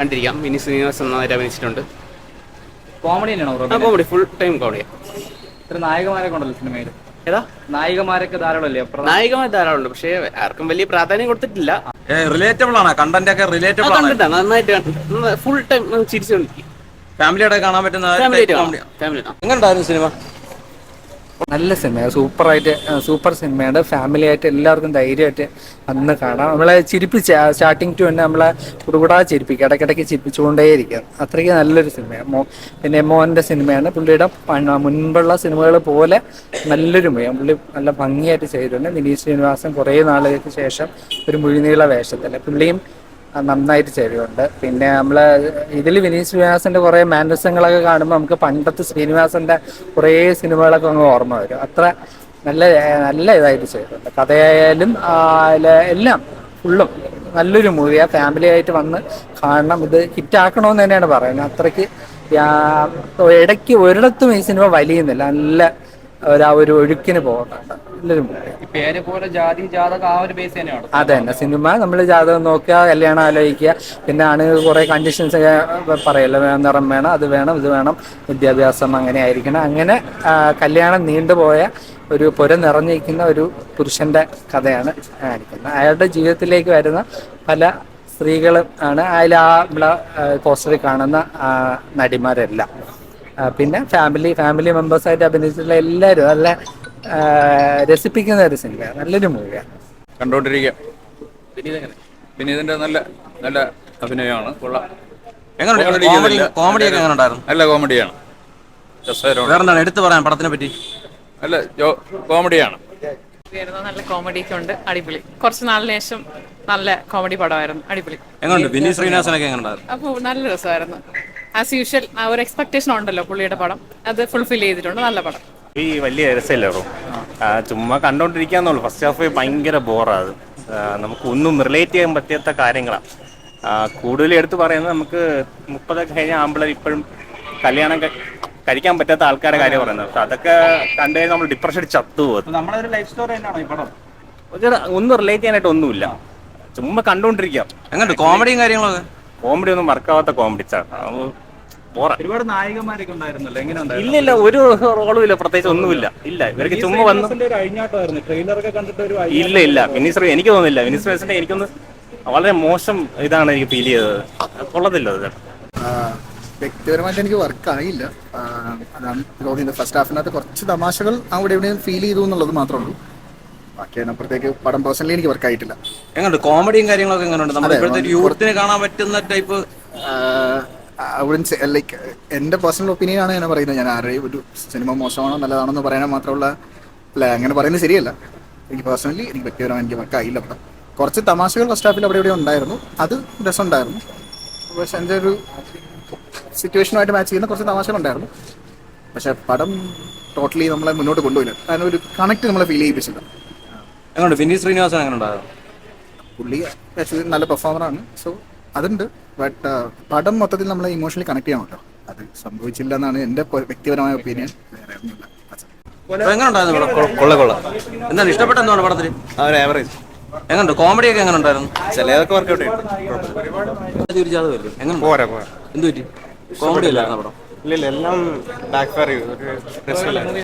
കണ്ടിരിക്കാം. വിനീത് ശ്രീനിവാസൻ നന്നായിട്ട് അഭിനയിച്ചിട്ടുണ്ട്. കോമഡി തന്നെയാണോ? കോമഡി, ഫുൾ ടൈം കോമഡിയാ. ഇത്ര നായകന്മാരൊക്കെ ഉണ്ടല്ലോ സിനിമയിൽ. ഏതാ നായികമാരൊക്കെ ധാരാളമല്ലേ? നായികമാർ ധാരാളമുണ്ട്, പക്ഷേ ആർക്കും വലിയ പ്രാധാന്യം കൊടുത്തിട്ടില്ല. റിലേറ്റബിൾ ആണ്, കണ്ടന്റ് ഒക്കെ റിലേറ്റബിൾ ആണ്. കണ്ടിട്ടാണ് നന്നായിട്ട് ഫുൾ ടൈം ചിരിച്ചുകൊണ്ടിരിക്കും. ഫാമിലിയോടെ കാണാൻ പറ്റുന്ന ഫാമിലി. എങ്ങനെയുണ്ടായിരുന്നു സിനിമ? നല്ല സിനിമയാണ്, സൂപ്പർ സിനിമയാണ്. ഫാമിലി ആയിട്ട് എല്ലാവർക്കും ധൈര്യമായിട്ട് അന്ന് കാണാം. നമ്മളെ ചിരിപ്പിച്ച് സ്റ്റാർട്ടിങ് ടു തന്നെ നമ്മളെ കുടുകൂടാ ചിരിപ്പിക്കുക, ഇടയ്ക്കിടയ്ക്ക് ചിരിപ്പിച്ചുകൊണ്ടേയിരിക്കുക. അത്രയ്ക്ക് നല്ലൊരു സിനിമയാണ്. പിന്നെ മോഹൻ്റെ സിനിമയാണ്. പുള്ളിയുടെ മുൻപുള്ള സിനിമകൾ പോലെ നല്ലൊരു മൂവിയാണ്. പുള്ളി നല്ല ഭംഗിയായിട്ട് ചെയ്തിട്ടുണ്ട്. വിനീത് ശ്രീനിവാസൻ കുറേ നാളുകൾക്ക് ശേഷം ഒരു മുഴുനീള വേഷത്തിൽ പുള്ളിയും നന്നായിട്ട് ചെയ്തിട്ടുണ്ട്. പിന്നെ നമ്മൾ ഇതിൽ വിനീത് ശ്രീനിവാസൻ്റെ കുറേ മാനസങ്ങളൊക്കെ കാണുമ്പോൾ നമുക്ക് പണ്ടത്തെ ശ്രീനിവാസൻ്റെ കുറേ സിനിമകളൊക്കെ അങ്ങ് ഓർമ്മ വരും. അത്ര നല്ല നല്ല ഇതായിട്ട് ചെയ്തിട്ടുണ്ട്. കഥയായാലും എല്ലാം ഫുള്ളും നല്ലൊരു മൂവിയാണ്. ഫാമിലി ആയിട്ട് വന്ന് കാണണം. ഇത് ഹിറ്റാക്കണമെന്ന് തന്നെയാണ് പറയുന്നത്. അത്രയ്ക്ക് ഇടയ്ക്ക് ഒരിടത്തും ഈ സിനിമ വലിയുന്നില്ല. നല്ല ഒരു ഒഴുക്കിന് പോകുന്നുണ്ട്. നല്ലൊരു മൂവി. പേര് പോലെ ജാതി ജാതക ആ ഒരു ബേസ് തന്നെയാണ്. അതെ തന്നെ, സിനിമ നമ്മൾ ജാതകം നോക്കുക, കല്യാണം ആലോചിക്കുക, പിന്നെ ആണ് കുറേ കണ്ടീഷൻസ് ഒക്കെ പറയല്ലോ, നിറം വേണം, അത് വേണം, ഇത് വേണം, വിദ്യാഭ്യാസം അങ്ങനെ ആയിരിക്കണം. അങ്ങനെ കല്യാണം നീണ്ടുപോയ ഒരു പുര നിറഞ്ഞിരിക്കുന്ന ഒരു പുരുഷൻ്റെ കഥയാണ് കാണിക്കുന്നത്. അയാളുടെ ജീവിതത്തിലേക്ക് വരുന്ന പല സ്ത്രീകളും ആണ് അതിൽ നമ്മളെ പോസ്റ്ററിൽ കാണുന്ന നടിമാരെല്ലാം. പിന്നെ ഫാമിലി മെമ്പേഴ്സായിട്ട് അഭിനയിച്ചിട്ടുള്ള എല്ലാവരും നല്ല രസിപ്പിക്കുന്ന ഒരു സിനിമയാണ്. നല്ലൊരു മൂവിയാണ്. കണ്ടോണ്ടിരിക്കുക. വിനീതിന്റെ നല്ല നല്ല അഭിനയമാണ്. കോമഡി ഒക്കെ എങ്ങനെ ഉണ്ടായിരുന്നു? നല്ല കോമഡിയാണ്. വേറെന്താണ് എടുത്തു പറയാൻ പടത്തിനെ പറ്റി? നല്ല കോമഡിയാണ്. നല്ല കോമഡി ഒക്കെ ഉണ്ട്, അടിപൊളി. കുറച്ച് നാളിന് ശേഷം നല്ല കോമഡി പടമായിരുന്നു, അടിപൊളി. എങ്ങനെയുണ്ട്? വിനീത് ശ്രീനിവാസനൊക്കെ എങ്ങനെ ഉണ്ടായിരുന്നു? അപ്പോൾ നല്ല രസമായിരുന്നു. ആസ് യൂഷ്വൽ ഒരു എക്സ്പെക്ടേഷൻ ഉണ്ടല്ലോ പുള്ളിയുടെ പടം, അത് ഫുൾഫിൽ ചെയ്തിട്ടുണ്ട്. നല്ല പടം. ഈ വലിയ രസമില്ലല്ലോ, ചുമ്മാ കണ്ടോണ്ടിരിക്കാന്നുള്ളൂ. ഫസ്റ്റ് ഹാഫ് ഭയങ്കര ബോറാണ്. നമുക്ക് ഒന്നും റിലേറ്റ് ചെയ്യാൻ പറ്റാത്ത കാര്യങ്ങളാണ് കൂടുതൽ എടുത്ത് പറയുന്നത്. നമുക്ക് 30 കഴിഞ്ഞ ആമ്പിളർ ഇപ്പോഴും കല്യാണം കഴിക്കാൻ പറ്റാത്ത ആൾക്കാരുടെ കാര്യം പറയുന്നത്. പക്ഷെ അതൊക്കെ കണ്ടു നമ്മൾ ഡിപ്രഷൻ ചത്തു പോകും. നമ്മളൊരു ലൈഫ് സ്റ്റോറി തന്നെയാണോ ഈ പടം? ഒന്നും റിലേറ്റ് ചെയ്യാനായിട്ട് ഒന്നുമില്ല, ചുമ്മാ കണ്ടോണ്ടിരിക്കാം. എങ്ങനെ കോമഡിയും കാര്യങ്ങളൊക്കെ? കോമഡി ഒന്നും വർക്കാവാത്ത കോമഡി ഒരുപാട് നായികമാരൊക്കെ ഉണ്ടായിരുന്നല്ലോ, എങ്ങനെ? ഇല്ല, ഒരു റോളും ഇല്ല, പ്രത്യേകിച്ച് ഒന്നുമില്ല. ഇല്ല, ഇവർക്ക് ചുമ്മാ വന്നു. ഇല്ല എനിക്ക് തോന്നുന്നില്ല. വിനീത് ശ്രീനിവാസന്റെ എനിക്കൊന്ന് വളരെ മോശം ഇതാണ് എനിക്ക് ഫീൽ ചെയ്തത്. കൊള്ളത്തില്ല അത്. വ്യക്തിപരമായിട്ട് എനിക്ക് വർക്കായില്ല. അതാണ് തോന്നിയത്. ഫസ്റ്റ് ഹാഫിനകത്ത് കുറച്ച് തമാശകൾ അവിടെ എവിടെയും ഫീൽ ചെയ്തു എന്നുള്ളത് മാത്രമേ ഉള്ളൂ. ബാക്കി അതിനപ്പുറത്തേക്ക് പടം പേഴ്സണലി എനിക്ക് വർക്കായിട്ടില്ല. എങ്ങനെയുണ്ട് കോമഡിയും കാര്യങ്ങളൊക്കെ? എങ്ങനെയുണ്ട്? യൂത്തിന് കാണാൻ പറ്റുന്ന ടൈപ്പ്? ലൈക്ക് എൻ്റെ പേഴ്സണൽ ഒപ്പീനിയൻ ആണ് ഞാൻ പറയുന്നത്. ഞാൻ ആരുടെയും ഒരു സിനിമ മോശമാണോ നല്ലതാണെന്ന് പറയാൻ മാത്രമുള്ള അങ്ങനെ പറയുന്നത് ശരിയല്ല. എനിക്ക് പേഴ്സണലി വ്യക്തിപരമായി എനിക്ക് വർക്കായില്ല പടം. കുറച്ച് തമാശകൾ ഫസ്റ്റ് ഹാഫിൽ അവിടെ എവിടെ ഉണ്ടായിരുന്നു, അത് രസമുണ്ടായിരുന്നു. പക്ഷെ എൻ്റെ ഒരു സിറ്റുവേഷനുമായിട്ട് മാച്ച് ചെയ്യുന്ന കുറച്ച് തമാശകളുണ്ടായിരുന്നു. പക്ഷെ പടം ടോട്ടലി നമ്മളെ മുന്നോട്ട് കൊണ്ടുപോയില്ല. കാരണം ഒരു കണക്ട് നമ്മളെ ഫീൽ ചെയ്യിപ്പിച്ചില്ല. എങ്ങനെയുണ്ട്? വിനീത് ശ്രീനിവാസൻ എങ്ങനെ ഉണ്ടായിരുന്നു? പുള്ളി ആക്ച്വലി നല്ല പെർഫോമറാണ്. സോ അതുണ്ട്. ബട്ട് പടം മൊത്തത്തിൽ നമ്മളെ ഇമോഷണലി കണക്ട് ചെയ്യാൻ പറ്റും. അത് സംഭവിച്ചില്ല എന്നാണ് എൻ്റെ വ്യക്തിപരമായ ഒപ്പീനിയൻ. വേറെ ഒന്നുമില്ല. എന്താണ് ഇഷ്ടപ്പെട്ട എന്താണ് പടത്തിൽ? ആവറേജ്. എങ്ങനെയുണ്ട്? കോമഡി ഒക്കെ എങ്ങനെ ഉണ്ടായിരുന്നു? ചിലതൊക്കെ വർക്കൗട്ട് ചെയ്യും. എങ്ങനെ പോരാ എന്ത് പറ്റി? കോമഡി അല്ലായിരുന്നു പടം? ഇല്ല, എല്ലാം ബാക്ക് ഫയർ ചെയ്തു.